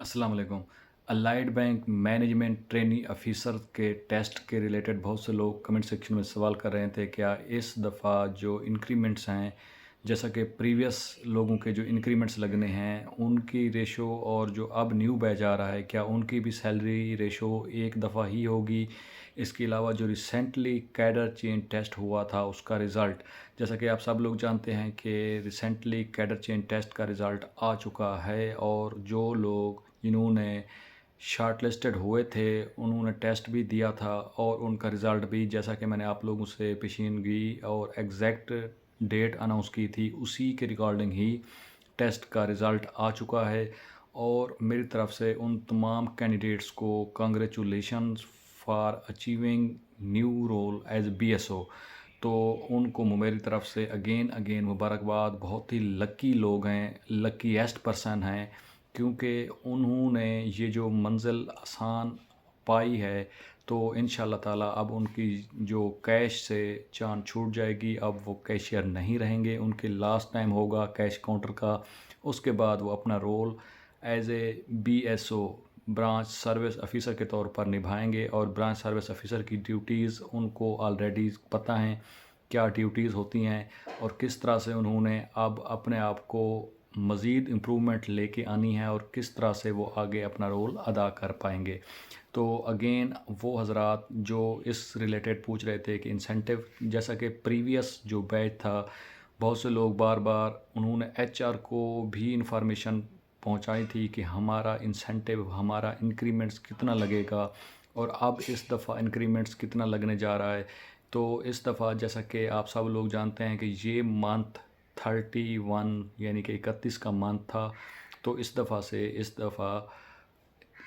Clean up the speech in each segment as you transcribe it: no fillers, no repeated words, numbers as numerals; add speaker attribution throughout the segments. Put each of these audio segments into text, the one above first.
Speaker 1: अस्सलाम वालेकुम। Allied bank management trainee officer के टेस्ट के रिलेटेड बहुत से लोग कमेंट सेक्शन में सवाल कर रहे थे, क्या इस दफ़ा जो इंक्रीमेंट्स हैं, जैसा कि प्रीवियस लोगों के जो इंक्रीमेंट्स लगने हैं उनकी रेशो और जो अब न्यू बैच आ रहा है, क्या उनकी भी सैलरी रेशो एक दफ़ा ही होगी? इसके अलावा जो रिसेंटली कैडर चेंज टेस्ट हुआ था उसका रिज़ल्ट, जैसा कि आप सब लोग जानते हैं कि रिसेंटली कैडर चेंज टेस्ट का रिज़ल्ट आ चुका है और जो लोग जिन्होंने शॉर्टलिस्टेड हुए थे उन्होंने टेस्ट भी दिया था और उनका रिज़ल्ट भी, जैसा कि मैंने आप लोगों से पेशीनगी और एग्जैक्ट डेट अनाउंस की थी, उसी के रिकॉर्डिंग ही टेस्ट का रिज़ल्ट आ चुका है। और मेरी तरफ से उन तमाम कैंडिडेट्स को congratulations for achieving new role as BSO. तो उनको मेरी तरफ से अगेन अगेन मुबारकबाद। बहुत ही लकी लोग हैं, लकीएस्ट पर्सन हैं, क्योंकि उन्होंने ये जो मंजिल आसान पाई है। तो इंशाल्लाह ताला अब उनकी जो कैश से जान छूट जाएगी, अब वो कैशियर नहीं रहेंगे, उनके लास्ट टाइम होगा कैश काउंटर का। उसके बाद वो अपना role as a BSO branch service officer के तौर पर निभाएंगे। और ब्रांच सर्विस ऑफिसर की ड्यूटीज़ उनको ऑलरेडी पता हैं, क्या ड्यूटीज़ होती हैं और किस तरह से उन्होंने अब अपने आप को मज़ीद इम्प्रूवमेंट लेके आनी है और किस तरह से वो आगे अपना रोल अदा कर पाएंगे। तो अगेन वो हज़रात जो इस रिलेटेड पूछ रहे थे कि इंसेंटिव, जैसा कि प्रीवियस जो बैच था, बहुत से लोग बार बार उन्होंने एचआर को भी इंफॉर्मेशन पहुंचाई थी कि हमारा इंसेंटिव, हमारा इंक्रीमेंट्स कितना लगेगा और अब इस दफ़ा इंक्रीमेंट्स कितना लगने जा रहा है। तो इस दफ़ा जैसा कि आप सब लोग जानते हैं कि ये मंथ 31 यानी कि 31 का मंथ था। तो इस दफ़ा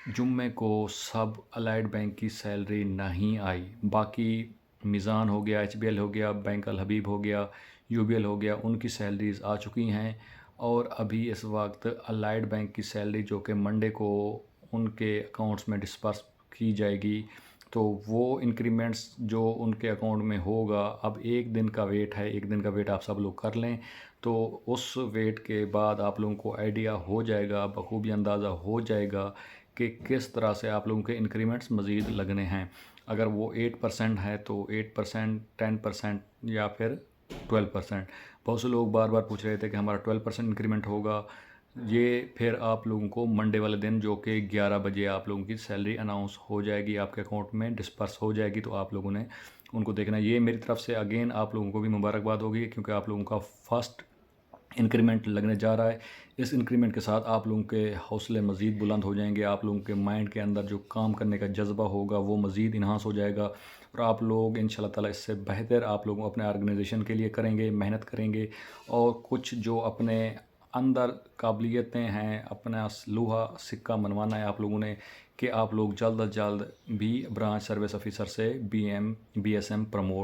Speaker 1: जुम्मे को सब अलाइड बैंक की सैलरी नहीं आई। बाकी मिज़ान हो गया, एचबीएल हो गया, बैंक अल हबीब हो गया, यूबीएल हो गया, उनकी सैलरीज़ आ चुकी हैं। और अभी इस वक्त अलाइड बैंक की सैलरी जो कि मंडे को उनके अकाउंट्स में डिस्पर्स की जाएगी, तो वो इंक्रीमेंट्स जो उनके अकाउंट में होगा, अब एक दिन का वेट है, एक दिन का वेट आप सब लोग कर लें। तो उस वेट के बाद आप लोगों को आइडिया हो जाएगा, बखूबी अंदाज़ा हो जाएगा कि किस तरह से आप लोगों के इंक्रीमेंट्स मज़ीद लगने हैं। अगर वो 8% है तो 8%, 10% या फिर 12%। बहुत से लोग बार बार पूछ रहे थे कि हमारा 12% इंक्रीमेंट होगा। ये फिर आप लोगों को मंडे वाले दिन जो कि 11 बजे आप लोगों की सैलरी अनाउंस हो जाएगी, आपके अकाउंट में डिस्पर्स हो जाएगी। तो आप लोगों ने उनको देखना। ये मेरी तरफ से अगेन आप लोगों को भी मुबारकबाद होगी, क्योंकि आप लोगों का फर्स्ट इंक्रीमेंट लगने जा रहा है। इस इंक्रीमेंट के साथ आप लोगों के हौसले मज़ीद बुलंद हो जाएंगे, आप लोगों के माइंड के अंदर जो काम करने का जज्बा होगा वो मज़ीद इन्हांस हो जाएगा और आप लोग इंशाल्लाह ताला इससे बेहतर आप लोग अपने ऑर्गेनाइजेशन के लिए करेंगे, मेहनत करेंगे। और कुछ जो अपने अंदर काबिलियतें हैं, अपना लोहा सिक्का मनवाना है आप लोगों ने, कि आप लोग जल्द अज जल्द भी ब्रांच सर्विस ऑफिसर से बीएसएम प्रमोट